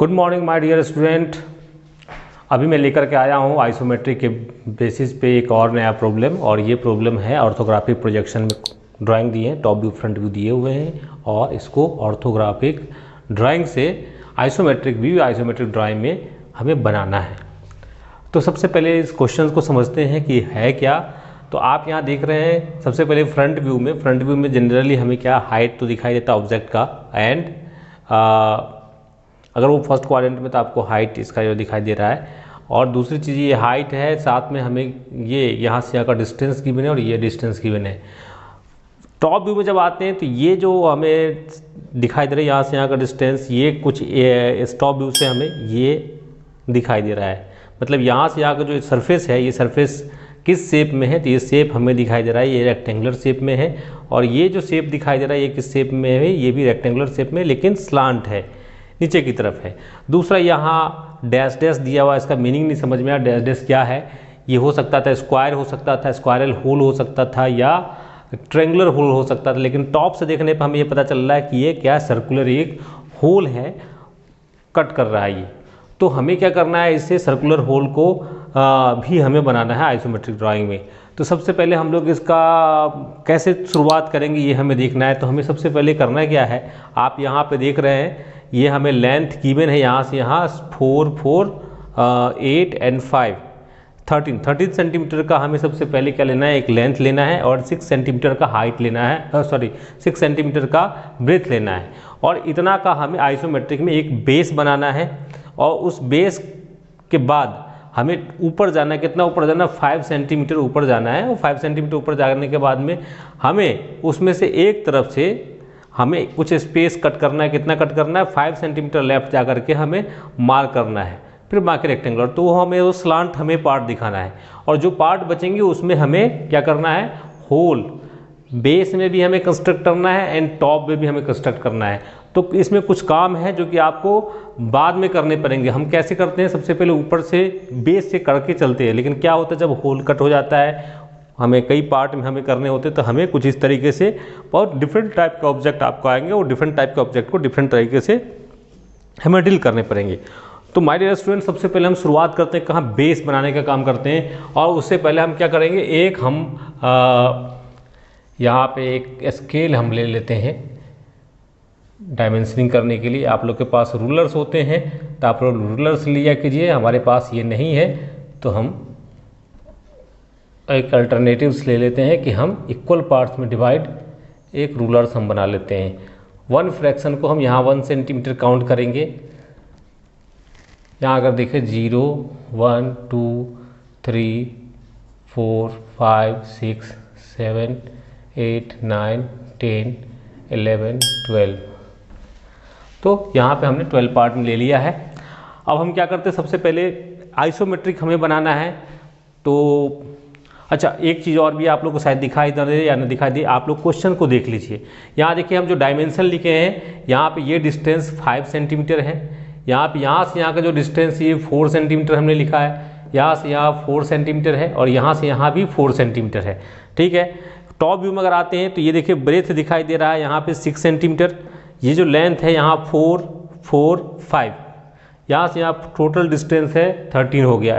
Good morning my dear student. अभी मैं लेकर के आया हूँ आइसोमेट्रिक के बेसिस पे एक और नया प्रॉब्लम, और ये प्रॉब्लम है ऑर्थोग्राफिक प्रोजेक्शन में ड्राइंग दिए हैं, टॉप व्यू फ्रंट व्यू दिए हुए हैं, और इसको ऑर्थोग्राफिक ड्राइंग से आइसोमेट्रिक व्यू आइसोमेट्रिक ड्राइंग में हमें बनाना है। तो सबसे पहले इस क्वेश्चन को समझते हैं कि है क्या। तो आप यहाँ देख रहे हैं सबसे पहले फ्रंट व्यू में जनरली हमें क्या हाइट तो दिखाई देता है ऑब्जेक्ट का, एंड अगर वो फर्स्ट क्वाड्रेंट में तो आपको हाइट इसका जो दिखाई दे रहा है, और दूसरी चीज़ ये हाइट है, साथ में हमें ये यहाँ से यहाँ का डिस्टेंस गिवन है और ये डिस्टेंस गिवन है। टॉप व्यू में जब आते हैं तो ये जो हमें दिखाई दे रहा है यहाँ से यहाँ का डिस्टेंस, ये कुछ इस टॉप व्यू से हमें ये दिखाई दे रहा है। मतलब यहाँ से यहाँ का जो सरफेस है, ये सरफेस किस शेप में है, तो ये शेप हमें दिखाई दे रहा है, ये रेक्टेंगुलर शेप में है। और ये जो शेप दिखाई दे रहा है ये किस शेप में है, ये भी रेक्टेंगुलर शेप में, लेकिन स्लांट है, नीचे की तरफ है। दूसरा यहाँ डैश डैश दिया हुआ, इसका मीनिंग नहीं समझ में आया, डैश डैश क्या है। ये हो सकता था स्क्वायर, हो सकता था स्क्वायरल होल, हो सकता था या ट्रेंगुलर होल हो सकता था, लेकिन टॉप से देखने पर हमें ये पता चल रहा है कि ये क्या सर्कुलर एक होल है, कट कर रहा है ये। तो हमें क्या करना है, इससे सर्कुलर होल को भी हमें बनाना है आइसोमेट्रिक ड्राइंग में। तो सबसे पहले हम लोग इसका कैसे शुरुआत करेंगे ये हमें देखना है। तो हमें सबसे पहले करना क्या है, आप यहाँ पे देख रहे हैं ये हमें लेंथ गिवन है यहाँ से यहाँ 4, 4, 8 एंड 5, 13 सेंटीमीटर का हमें सबसे पहले क्या लेना है, एक लेंथ लेना है, और 6 सेंटीमीटर का हाइट लेना है, 6 सेंटीमीटर का ब्रेथ लेना है। और इतना का हमें आइसोमेट्रिक में एक बेस बनाना है, और उस बेस के बाद हमें ऊपर जाना है। कितना ऊपर जाना, 5 सेंटीमीटर ऊपर जाना है। और 5 सेंटीमीटर ऊपर जाने के बाद में हमें उसमें से एक तरफ से हमें कुछ स्पेस कट करना है। कितना कट करना है, 5 सेंटीमीटर लेफ्ट जा करके हमें मार्क करना है, फिर बाकी रेक्टेंगुलर। तो वो हमें वो स्लांट हमें पार्ट दिखाना है, और जो पार्ट बचेंगे उसमें हमें क्या करना है, होल बेस में भी हमें कंस्ट्रक्ट करना है एंड टॉप में भी हमें कंस्ट्रक्ट करना है। तो इसमें कुछ काम है जो कि आपको बाद में करने पड़ेंगे। हम कैसे करते हैं, सबसे पहले ऊपर से बेस से करके चलते हैं, लेकिन क्या होता है जब होल कट हो जाता है, हमें कई पार्ट में हमें करने होते हैं, तो हमें कुछ इस तरीके से और डिफरेंट टाइप के ऑब्जेक्ट आपको आएंगे, और डिफरेंट टाइप के ऑब्जेक्ट को डिफरेंट तरीके से हमें डील करने पड़ेंगे। तो माय डियर स्टूडेंट, सबसे पहले हम शुरुआत करते हैं कहाँ, बेस बनाने का काम करते हैं। और उससे पहले हम क्या करेंगे, एक हम यहाँ पे एक स्केल हम ले लेते हैं डायमेंशनिंग करने के लिए। आप लोग के पास रूलर्स होते हैं तो आप लोग रूलर्स लिया कीजिए, हमारे पास ये नहीं है तो हम एक अल्टरनेटिव्स ले लेते हैं कि हम इक्वल पार्ट्स में डिवाइड एक रूलर्स हम बना लेते हैं। 1 फ्रैक्शन को हम यहाँ 1 सेंटीमीटर काउंट करेंगे। यहाँ अगर देखें 0, 1, 2, 3, 4, 5, 6, 7, 8, 9, 10, 11, 12, तो यहाँ पे हमने 12 पार्ट में ले लिया है। अब हम क्या करते हैं, सबसे पहले आइसोमेट्रिक हमें बनाना है। तो अच्छा, एक चीज़ और भी आप लोग को शायद दिखाई दे या न दिखाई दे, आप लोग क्वेश्चन को देख लीजिए। यहाँ देखिए हम जो डायमेंशन लिखे हैं, यहाँ पे ये डिस्टेंस 5 सेंटीमीटर है, यहाँ से यहाँ का जो डिस्टेंस ये 4 सेंटीमीटर हमने लिखा है, यहाँ से यहाँ 4 सेंटीमीटर है, और यहाँ से यहाँ भी 4 सेंटीमीटर है। ठीक है, टॉप व्यू में अगर आते हैं तो ये देखिए ब्रेथ दिखाई दे रहा है यहाँ पे 6 सेंटीमीटर, ये जो लेंथ है यहाँ 4, 4, 5, यहाँ से यहाँ टोटल डिस्टेंस है 13 हो गया,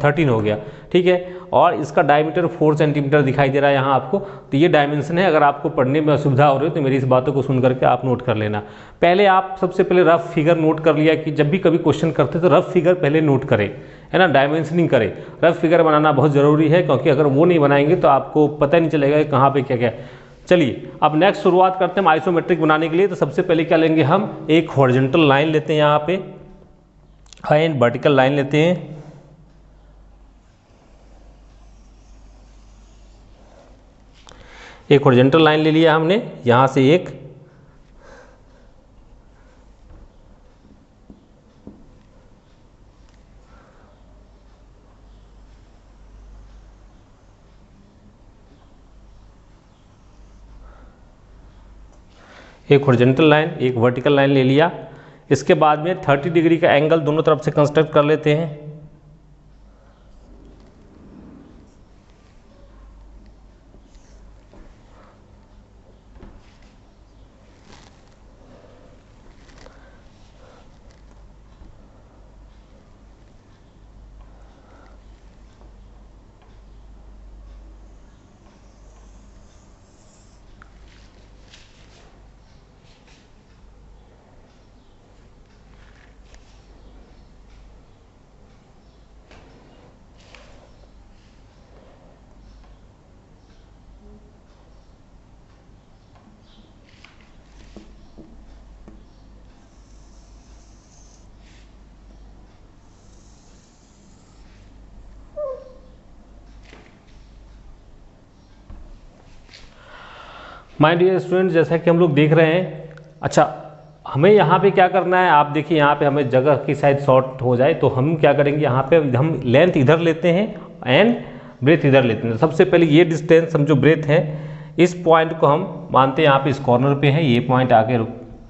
13 हो गया। ठीक है, और इसका डायमीटर 4 सेंटीमीटर दिखाई दे रहा है यहाँ आपको। तो ये डायमेंशन है, अगर आपको पढ़ने में असुविधा हो रही है तो मेरी इस बातों को सुन करके आप नोट कर लेना। पहले आप सबसे पहले रफ फिगर नोट कर लिया कि जब भी कभी क्वेश्चन करते तो रफ फिगर पहले नोट करें, है ना, डायमेंशनिंग करें। रफ फिगर बनाना बहुत ज़रूरी है, क्योंकि अगर वो नहीं बनाएंगे तो आपको पता नहीं चलेगा कि कहाँ पर क्या क्या। चलिए अब नेक्स्ट शुरुआत करते हैं आइसोमेट्रिक बनाने के लिए। तो सबसे पहले क्या लेंगे, हम एक हॉरिजॉन्टल लाइन लेते हैं यहाँ पे, एंड वर्टिकल लाइन लेते हैं। एक हॉरिजॉन्टल लाइन ले लिया हमने, यहाँ से एक हॉरिजॉन्टल लाइन, एक वर्टिकल लाइन ले लिया। इसके बाद में 30 डिग्री का एंगल दोनों तरफ से कंस्ट्रक्ट कर लेते हैं। माय डियर स्टूडेंट, जैसा कि हम लोग देख रहे हैं, अच्छा हमें यहाँ पे क्या करना है, आप देखिए यहाँ पे हमें जगह की शायद शॉर्ट हो जाए तो हम क्या करेंगे, यहाँ पे हम लेंथ इधर लेते हैं एंड ब्रेथ इधर लेते हैं। सबसे पहले ये डिस्टेंस हम जो ब्रेथ है इस पॉइंट को हम मानते हैं यहाँ पे इस कॉर्नर पे है, ये पॉइंट आके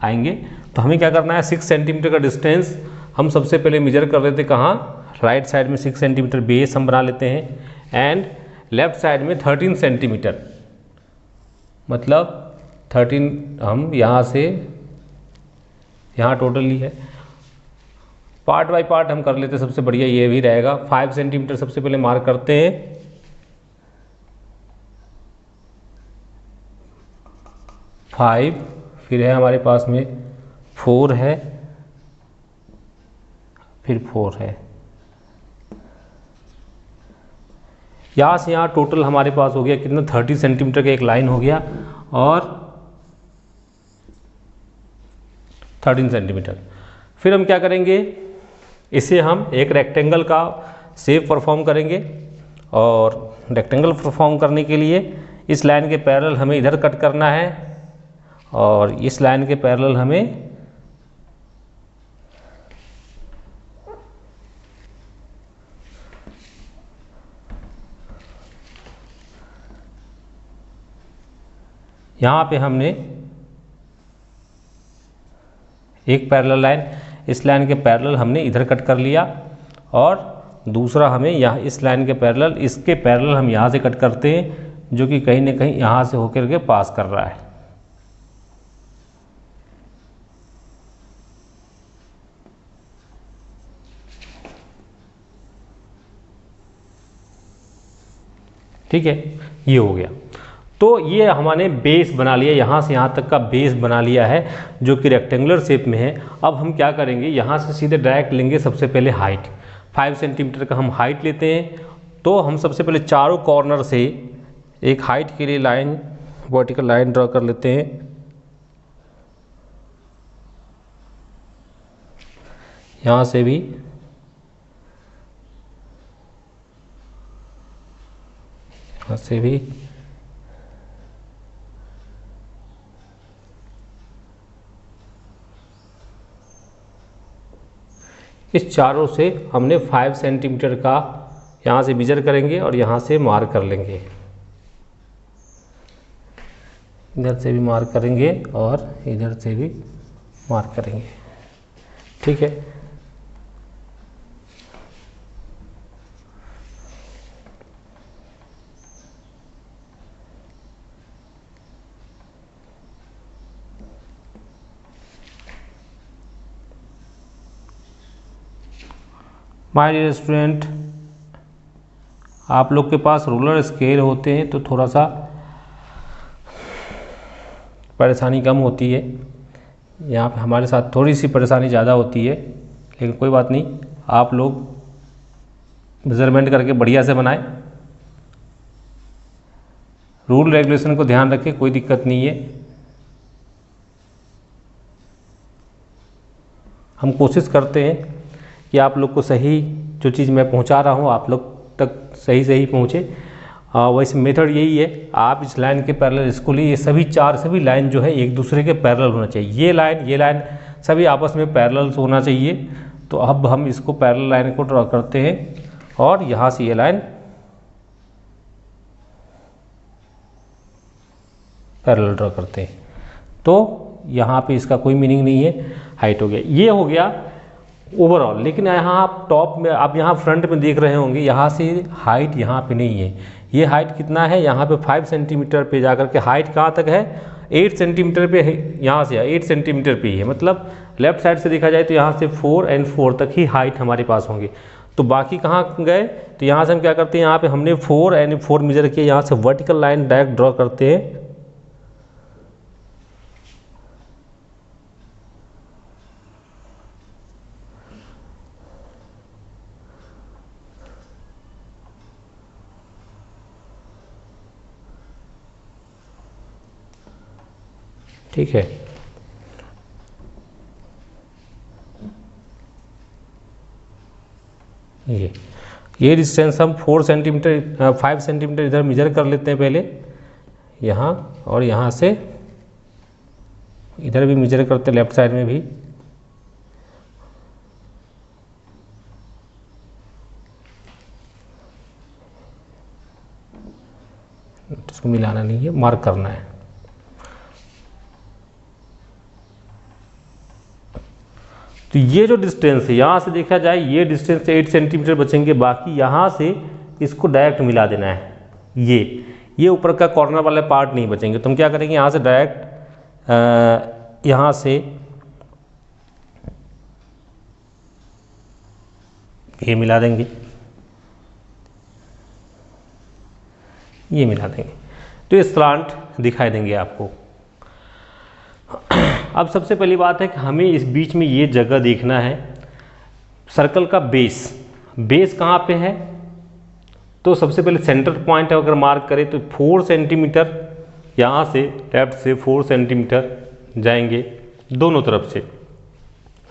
आएंगे तो हमें क्या करना है 6 सेंटीमीटर का डिस्टेंस हम सबसे पहले मेजर कर लेते हैं। कहाँ, राइट साइड में 6 सेंटीमीटर बेस हम बना लेते हैं एंड लेफ्ट साइड में 13 सेंटीमीटर, मतलब 13 हम यहाँ से यहाँ टोटली है, पार्ट बाय पार्ट हम कर लेते हैं। सबसे बढ़िया ये भी रहेगा। 5 सेंटीमीटर सबसे पहले मार्क करते हैं, 5, फिर है हमारे पास में 4 है, फिर 4 है। यहाँ से यहाँ टोटल हमारे पास हो गया कितना, 30 सेंटीमीटर का एक लाइन हो गया और 13 सेंटीमीटर। फिर हम क्या करेंगे, इसे हम एक रेक्टेंगल का शेप परफॉर्म करेंगे और रेक्टेंगल परफॉर्म करने के लिए इस लाइन के पैरेलल हमें इधर कट करना है और इस लाइन के पैरेलल हमें यहाँ पे हमने एक पैरेलल लाइन, इस लाइन के पैरेलल हमने इधर कट कर लिया और दूसरा हमें यहाँ इस लाइन के पैरेलल, इसके पैरेलल हम यहाँ से कट करते हैं जो कि कहीं ना कहीं यहाँ से होकर के पास कर रहा है। ठीक है, ये हो गया। तो ये हमने बेस बना लिया, यहाँ से यहाँ तक का बेस बना लिया है जो कि रेक्टेंगुलर शेप में है। अब हम क्या करेंगे, यहाँ से सीधे डायरेक्ट लेंगे सबसे पहले हाइट, 5 सेंटीमीटर का हम हाइट लेते हैं। तो हम सबसे पहले चारों कॉर्नर से एक हाइट के लिए लाइन, वर्टिकल लाइन ड्रॉ कर लेते हैं। यहाँ से भी यहाँ से भी इस चारों से हमने 5 सेंटीमीटर का यहाँ से मेजर करेंगे और यहाँ से मार्क कर लेंगे, इधर से भी मार्क करेंगे और इधर से भी मार्क करेंगे। ठीक है, माय डियर स्टूडेंट, आप लोग के पास रूलर स्केल होते हैं तो थोड़ा सा परेशानी कम होती है। यहाँ पे हमारे साथ थोड़ी सी परेशानी ज़्यादा होती है, लेकिन कोई बात नहीं, आप लोग मेजरमेंट करके बढ़िया से बनाएं, रूल रेगुलेशन को ध्यान रखें, कोई दिक्कत नहीं है। हम कोशिश करते हैं कि आप लोग को सही जो चीज़ मैं पहुंचा रहा हूं आप लोग तक सही पहुंचे। वैसे मेथड यही है, आप इस लाइन के पैरेलल इसको लिए, ये सभी लाइन जो है एक दूसरे के पैरेलल होना चाहिए। ये लाइन सभी आपस में पैरेलल होना चाहिए। तो अब हम इसको पैरेलल लाइन को ड्रॉ करते हैं और यहाँ से ये लाइन पैरेलल ड्रॉ करते हैं। तो यहाँ पे इसका कोई मीनिंग नहीं है, हाइट हो गया, ये हो गया ओवरऑल। लेकिन यहाँ आप टॉप में, आप यहाँ फ्रंट में देख रहे होंगे, यहाँ से हाइट यहाँ पे नहीं है। ये हाइट कितना है, यहाँ पे 5 सेंटीमीटर पे जाकर के हाइट कहाँ तक है, 8 सेंटीमीटर पे है। यहाँ से 8 सेंटीमीटर पे ही है, मतलब लेफ्ट साइड से देखा जाए तो यहाँ से 4 और 4 तक ही हाइट हमारे पास होंगे। तो बाकी कहाँ गए, तो यहाँ से हम क्या करते हैं, यहाँ पे हमने 4 और 4 मेजर किया, यहाँ से वर्टिकल लाइन डायरेक्ट ड्रॉ करते हैं। ठीक है, ये डिस्टेंस हम 4 सेंटीमीटर 5 सेंटीमीटर इधर मेजर कर लेते हैं पहले। यहाँ और यहाँ से इधर भी मेजर करते लेफ्ट साइड में भी। इसको मिलाना नहीं है, मार्क करना है। तो ये जो डिस्टेंस है यहाँ से देखा जाए, ये डिस्टेंस 8 सेंटीमीटर बचेंगे, बाकी यहाँ से इसको डायरेक्ट मिला देना है। ये ऊपर का कॉर्नर वाले पार्ट नहीं बचेंगे। तो हम क्या करेंगे, यहाँ से डायरेक्ट यहाँ से ये मिला देंगे, ये मिला देंगे, तो ये स्लांट दिखाई देंगे आपको। अब सबसे पहली बात है कि हमें इस बीच में ये जगह देखना है, सर्कल का बेस कहाँ पे है। तो सबसे पहले सेंटर पॉइंट अगर मार्क करें तो 4 सेंटीमीटर यहाँ से लेफ्ट से 4 सेंटीमीटर जाएंगे दोनों तरफ से,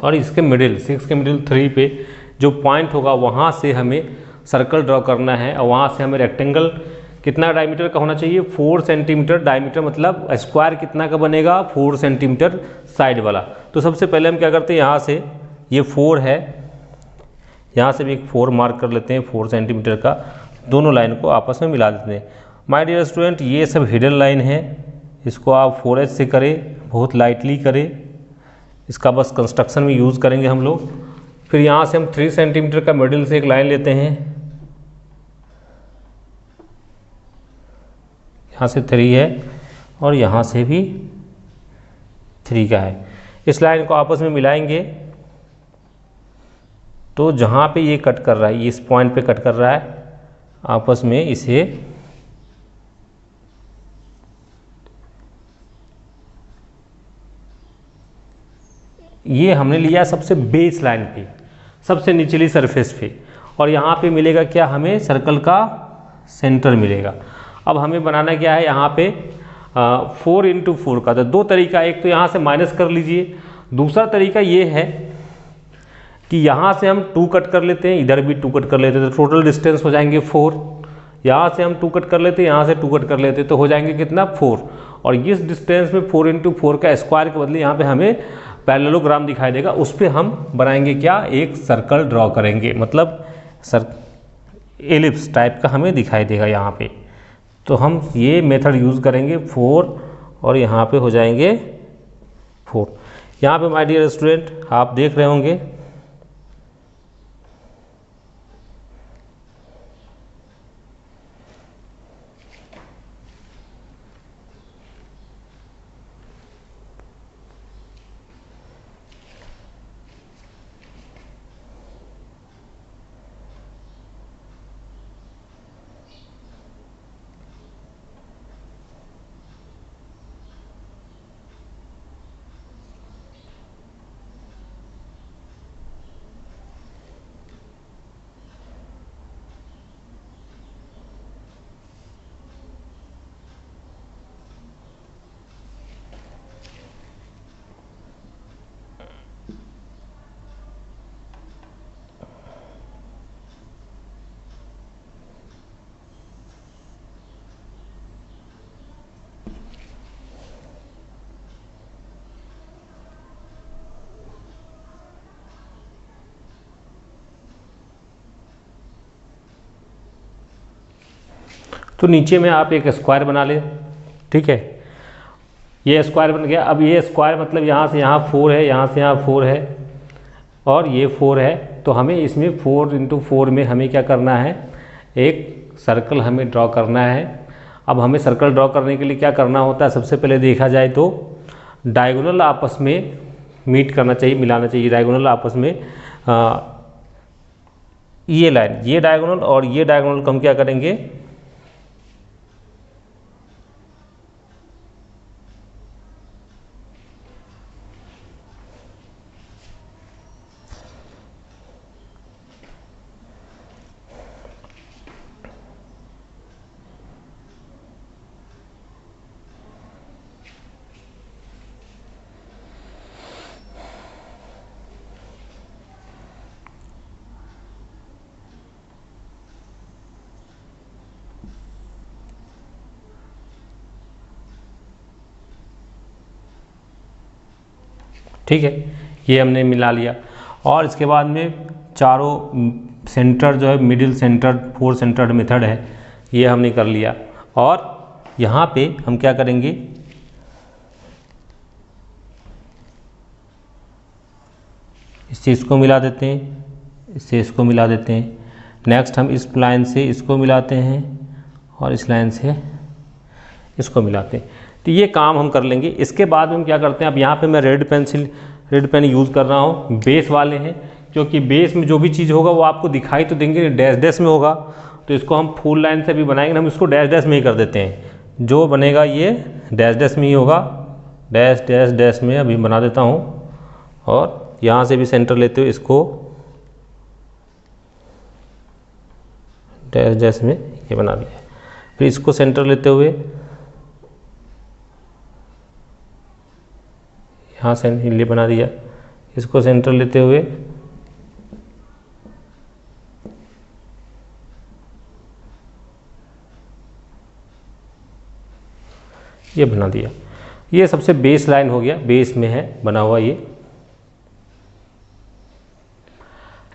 और इसके मिडिल 6 के मिडिल 3 पे जो पॉइंट होगा वहाँ से हमें सर्कल ड्रॉ करना है। और वहाँ से हमें रेक्टेंगल कितना डायमीटर का होना चाहिए, 4 सेंटीमीटर डायमीटर, मतलब स्क्वायर कितना का बनेगा, 4 सेंटीमीटर साइड वाला। तो सबसे पहले हम क्या करते हैं, यहाँ से ये 4 है, यहाँ से भी एक 4 मार्क कर लेते हैं, 4 सेंटीमीटर का। दोनों लाइन को आपस में मिला देते हैं। माय डियर स्टूडेंट, ये सब हिडन लाइन है, इसको आप 4H से करें, बहुत लाइटली करें, इसका बस कंस्ट्रक्शन में यूज़ करेंगे हम लोग। फिर यहाँ से हम 3 सेंटीमीटर का मिडिल से एक लाइन लेते हैं, यहाँ से 3 है और यहाँ से भी 3 का है। इस लाइन को आपस में मिलाएंगे तो जहाँ पे ये कट कर रहा है, इस पॉइंट पे कट कर रहा है, आपस में इसे ये हमने लिया सबसे बेस लाइन पे, सबसे निचली सरफेस पे, और यहाँ पे मिलेगा क्या, हमें सर्कल का सेंटर मिलेगा। अब हमें बनाना क्या है, यहाँ पे 4 इंटू 4 का। तो दो तरीका, एक तो यहाँ से माइनस कर लीजिए, दूसरा तरीका ये है कि यहाँ से हम 2 कट कर लेते हैं, इधर भी 2 कट कर लेते हैं, तो टोटल डिस्टेंस हो जाएंगे 4। यहाँ से हम 2 कट कर लेते हैं, यहाँ से 2 कट कर लेते हैं, तो हो जाएंगे कितना, 4। और इस डिस्टेंस में 4 इंटू 4 का स्क्वायर के बदले यहाँ पे हमें पैरेललोग्राम दिखाई देगा, उस पर हम बनाएंगे क्या, एक सर्कल ड्रॉ करेंगे, मतलब एलिप्स टाइप का हमें दिखाई देगा यहाँ पे। तो हम ये मेथड यूज़ करेंगे, 4 और यहाँ पे हो जाएंगे 4। यहाँ पे माय डियर स्टूडेंट आप देख रहे होंगे तो नीचे में आप एक स्क्वायर बना लें, ठीक है, ये स्क्वायर बन गया। अब ये स्क्वायर मतलब यहाँ से यहाँ 4 है, यहाँ से यहाँ 4 है और ये 4 है, तो हमें इसमें 4 इंटू 4 में हमें क्या करना है, एक सर्कल हमें ड्रॉ करना है। अब हमें सर्कल ड्रॉ करने के लिए क्या करना होता है, सबसे पहले देखा जाए तो डायगोनल आपस में मीट करना चाहिए, मिलाना चाहिए डायगोनल आपस में। ये लाइन, ये डायगोनल और ये डायगोनल को हम क्या करेंगे, ठीक है, ये हमने मिला लिया। और इसके बाद में चारों सेंटर जो है, मिडिल सेंटर, 4 सेंटर्ड मेथड है, ये हमने कर लिया। और यहाँ पे हम क्या करेंगे, इससे इसको मिला देते हैं, इससे इसको मिला देते हैं। नेक्स्ट हम इस लाइन से इसको मिलाते हैं और इस लाइन से इसको मिलाते हैं। तो ये काम हम कर लेंगे। इसके बाद हम क्या करते हैं, अब यहाँ पे मैं रेड पेन यूज़ कर रहा हूँ, बेस वाले हैं, क्योंकि बेस में जो भी चीज़ होगा वो आपको दिखाई तो देंगे, डैश डैश में होगा। तो इसको हम फुल लाइन से भी बनाएंगे, हम इसको डैश डैश में ही कर देते हैं। जो बनेगा ये डैश डैश में ही होगा, डैश डैश डैश में अभी बना देता हूँ। और यहाँ से भी सेंटर लेते हुए इसको डैश डैश में ये बना दिया। फिर इसको सेंटर लेते हुए यहाँ से ये बना दिया, इसको सेंटर लेते हुए ये बना दिया। ये सबसे बेस लाइन हो गया, बेस में है बना हुआ ये।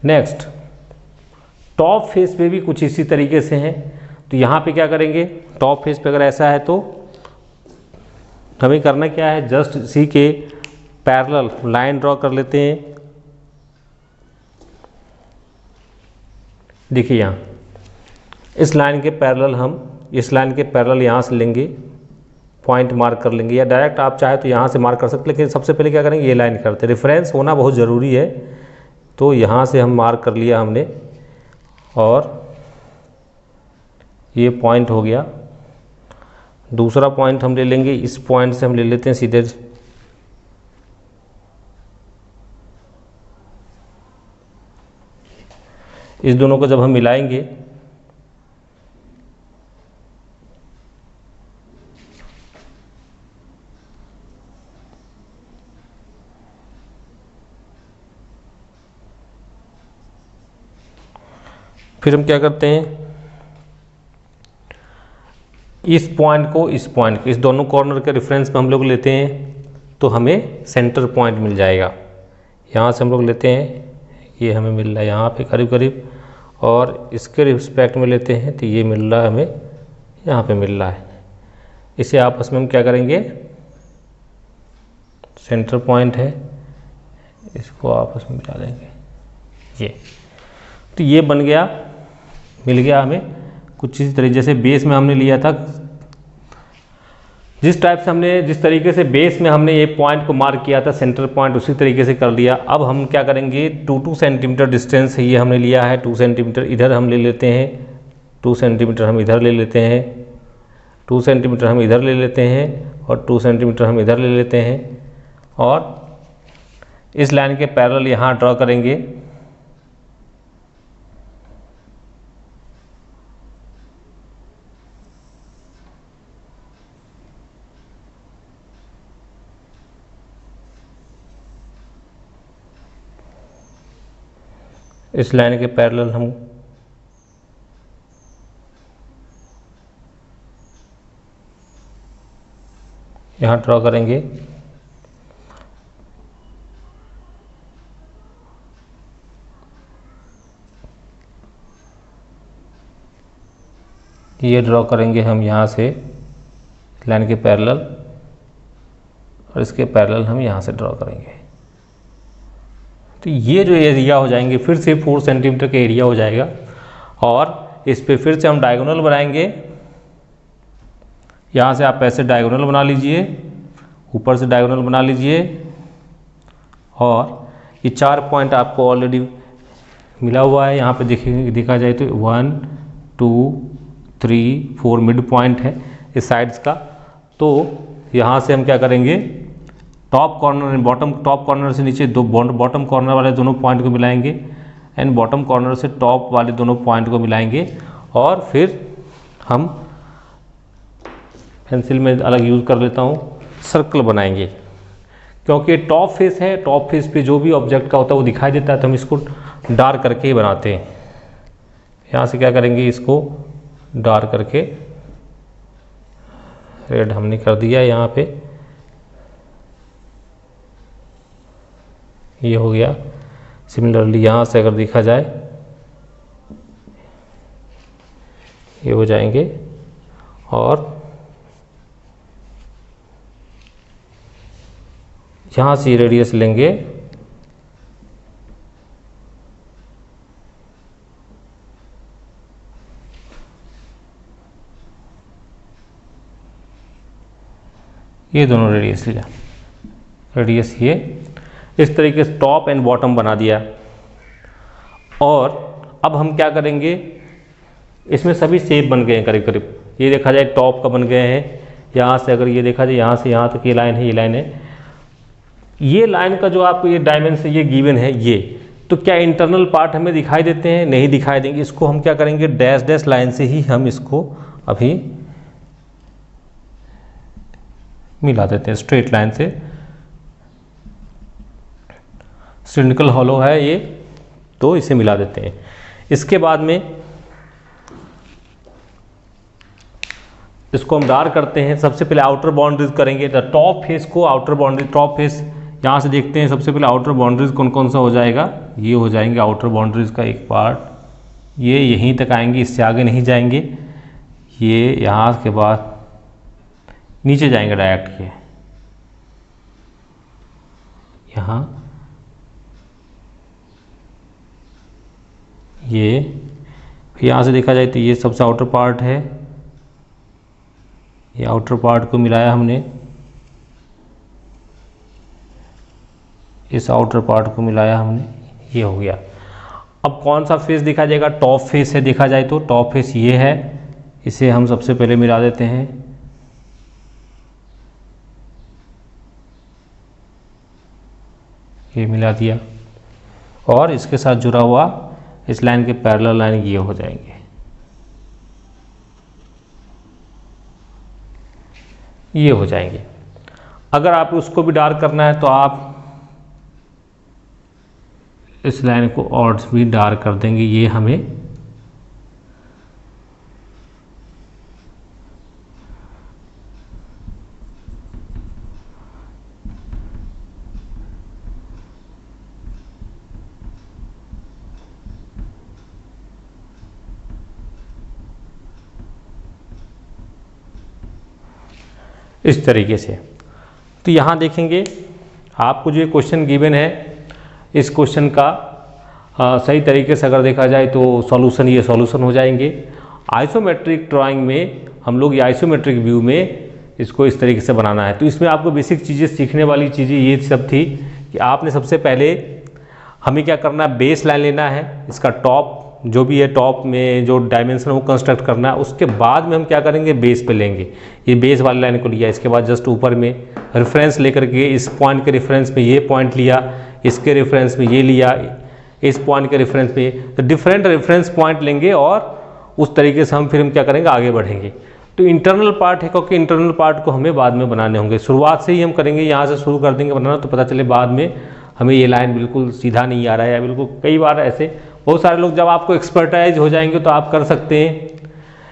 नेक्स्ट टॉप फेस पे भी कुछ इसी तरीके से हैं। तो यहाँ पे क्या करेंगे, टॉप फेस पे अगर ऐसा है तो हमें करना क्या है, जस्ट इसी के पैरेलल लाइन ड्रॉ कर लेते हैं। देखिए यहाँ इस लाइन के पैरेलल, हम इस लाइन के पैरेलल यहाँ से लेंगे, पॉइंट मार्क कर लेंगे, या डायरेक्ट आप चाहे तो यहाँ से मार्क कर सकते, लेकिन सबसे पहले क्या करेंगे, ये लाइन करते हैं। रेफरेंस होना बहुत ज़रूरी है। तो यहाँ से हम मार्क कर लिया हमने, और ये पॉइंट हो गया। दूसरा पॉइंट हम ले लेंगे, इस पॉइंट से हम ले लेते हैं सीधे, इस दोनों को जब हम मिलाएंगे फिर हम क्या करते हैं, इस पॉइंट को इस दोनों कॉर्नर के रेफरेंस पे हम लोग लेते हैं, तो हमें सेंटर पॉइंट मिल जाएगा। यहाँ से हम लोग लेते हैं, ये हमें मिल रहा है यहाँ पे करीब करीब, और इसके रिस्पेक्ट में लेते हैं तो ये मिल रहा है हमें, यहाँ पे मिल रहा है। इसे आपस में हम क्या करेंगे, सेंटर पॉइंट है, इसको आपस में मिला देंगे ये। तो ये बन गया, मिल गया हमें कुछ इसी तरीके, जैसे बेस में हमने लिया था, जिस तरीके से बेस में हमने ये पॉइंट को मार्क किया था सेंटर पॉइंट, उसी तरीके से कर लिया। अब हम क्या करेंगे, 2 सेंटीमीटर डिस्टेंस ये हमने लिया है, 2 सेंटीमीटर इधर हम ले लेते हैं, 2 सेंटीमीटर हम इधर ले लेते हैं, 2 सेंटीमीटर हम इधर ले लेते हैं, और 2 सेंटीमीटर हम इधर ले लेते हैं, और इस लाइन के पैरेलल यहाँ ड्रॉ करेंगे। इस लाइन के पैरेलल हम यहाँ ड्रॉ करेंगे। ये ड्रॉ करेंगे हम यहाँ से लाइन के पैरेलल, और इसके पैरेलल हम यहाँ से ड्रॉ करेंगे। तो ये जो एरिया हो जाएंगे फिर से 4 सेंटीमीटर का एरिया हो जाएगा, और इस पे फिर से हम डायगोनल बनाएंगे। यहाँ से आप ऐसे डायगोनल बना लीजिए, ऊपर से डायगोनल बना लीजिए, और ये 4 पॉइंट आपको ऑलरेडी मिला हुआ है। यहाँ पे देखा जाए तो 1 2 3 4 मिड पॉइंट है इस साइड्स का। तो यहाँ से हम क्या करेंगे, टॉप कॉर्नर से नीचे बॉटम कॉर्नर वाले दोनों पॉइंट को मिलाएंगे, एंड बॉटम कॉर्नर से टॉप वाले दोनों पॉइंट को मिलाएंगे, और फिर हम पेंसिल में अलग यूज़ कर लेता हूँ, सर्कल बनाएंगे। क्योंकि टॉप फेस है, टॉप फेस पे जो भी ऑब्जेक्ट का होता है वो दिखाई देता है, तो हम इसको डार्क करके ही बनाते हैं। यहाँ से क्या करेंगे, इसको डार्क करके, रेड हमने कर दिया यहाँ पे, ये हो गया। सिमिलरली यहाँ से अगर देखा जाए ये हो जाएंगे, और यहाँ से रेडियस लेंगे, ये दोनों रेडियस लिया, रेडियस ये इस तरीके से टॉप एंड बॉटम बना दिया। और अब हम क्या करेंगे, इसमें सभी शेप बन गए हैं करीब करीब। ये देखा जाए टॉप का बन गए हैं, यहाँ से अगर ये देखा जाए यहाँ से यहाँ तक ये लाइन है, ये लाइन है, ये लाइन का जो आपको ये डायमेंशन ये गिवन है ये, तो क्या इंटरनल पार्ट हमें दिखाई देते हैं? नहीं दिखाई देंगे। इसको हम क्या करेंगे, डैश डैश लाइन से ही हम इसको अभी मिला देते हैं, स्ट्रेट लाइन से। सिलिंड्रिकल हॉलो है ये, तो इसे मिला देते हैं। इसके बाद में इसको हम डार्क करते हैं। सबसे पहले आउटर बाउंड्रीज करेंगे, द टॉप फेस को आउटर बाउंड्री, टॉप फेस यहाँ से देखते हैं। सबसे पहले आउटर बाउंड्रीज कौन कौन सा हो जाएगा, ये हो जाएंगे आउटर बाउंड्रीज का एक पार्ट, ये यहीं तक आएंगे, इससे आगे नहीं जाएंगे। ये यहाँ के बाद नीचे जाएंगे डायरेक्ट, ये यहाँ, ये फिर यहाँ से देखा जाए तो ये सबसे आउटर पार्ट है, ये आउटर पार्ट को मिलाया हमने, इस आउटर पार्ट को मिलाया हमने, ये हो गया। अब कौन सा फेस देखा जाएगा, टॉप फेस है। देखा जाए तो टॉप फेस ये है, इसे हम सबसे पहले मिला देते हैं। ये मिला दिया, और इसके साथ जुड़ा हुआ इस लाइन के पैरेलल लाइन ये हो जाएंगे, ये हो जाएंगे। अगर आप उसको भी डार्क करना है तो आप इस लाइन को और भी डार्क कर देंगे, ये हमें इस तरीके से। तो यहाँ देखेंगे आपको जो ये क्वेश्चन गिवन है, इस क्वेश्चन का सही तरीके से अगर देखा जाए तो सॉल्यूशन, ये सॉल्यूशन हो जाएंगे। आइसोमेट्रिक ड्राइंग में हम लोग ये आइसोमेट्रिक व्यू में इसको इस तरीके से बनाना है। तो इसमें आपको बेसिक चीज़ें, सीखने वाली चीज़ें ये सब थी कि आपने सबसे पहले हमें क्या करना है, बेस लाइन लेना है, इसका टॉप जो भी है, टॉप में जो डायमेंशन वो कंस्ट्रक्ट करना है। उसके बाद में हम क्या करेंगे, बेस पे लेंगे, ये बेस वाली लाइन को लिया। इसके बाद जस्ट ऊपर में रेफरेंस लेकर के इस पॉइंट के रेफरेंस में ये पॉइंट लिया, इसके रेफरेंस में ये लिया, इस पॉइंट के रेफरेंस पे, तो डिफरेंट रेफरेंस पॉइंट लेंगे और उस तरीके से हम फिर क्या करेंगे, आगे बढ़ेंगे। तो इंटरनल पार्ट है, क्योंकि इंटरनल पार्ट को हमें बाद में बनाने होंगे। शुरुआत से ही हम करेंगे, यहाँ से शुरू कर देंगे बनाना, तो पता चले बाद में हमें ये लाइन बिल्कुल सीधा नहीं आ रहा है, या बिल्कुल कई बार ऐसे बहुत सारे लोग, जब आपको एक्सपर्टाइज हो जाएंगे तो आप कर सकते हैं।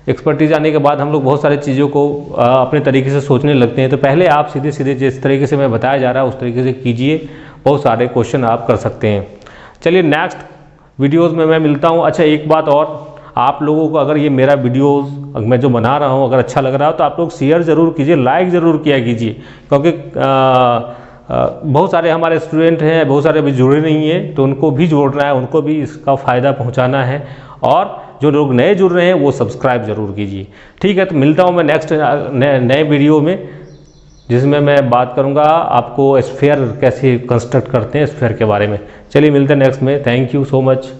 एक्सपर्टीज आने के बाद हम लोग बहुत सारी चीज़ों को अपने तरीके से सोचने लगते हैं। तो पहले आप सीधे सीधे जिस तरीके से मैं बताया जा रहा है उस तरीके से कीजिए, बहुत सारे क्वेश्चन आप कर सकते हैं। चलिए नेक्स्ट वीडियोज़ में मैं मिलता हूँ। अच्छा, एक बात और, आप लोगों को अगर ये मेरा वीडियोज़ मैं जो बना रहा हूँ अगर अच्छा लग रहा हो तो आप लोग शेयर ज़रूर कीजिए, लाइक ज़रूर किया कीजिए, क्योंकि बहुत सारे हमारे स्टूडेंट हैं, बहुत सारे अभी जुड़े नहीं हैं, तो उनको भी जोड़ना है, उनको भी इसका फ़ायदा पहुंचाना है। और जो लोग नए जुड़ रहे हैं वो सब्सक्राइब ज़रूर कीजिए। ठीक है, तो मिलता हूं मैं नेक्स्ट नए वीडियो में, जिसमें मैं बात करूंगा आपको स्फीयर कैसे कंस्ट्रक्ट करते हैं, स्फीयर के बारे में। चलिए मिलते हैं नेक्स्ट में। Thank you so much.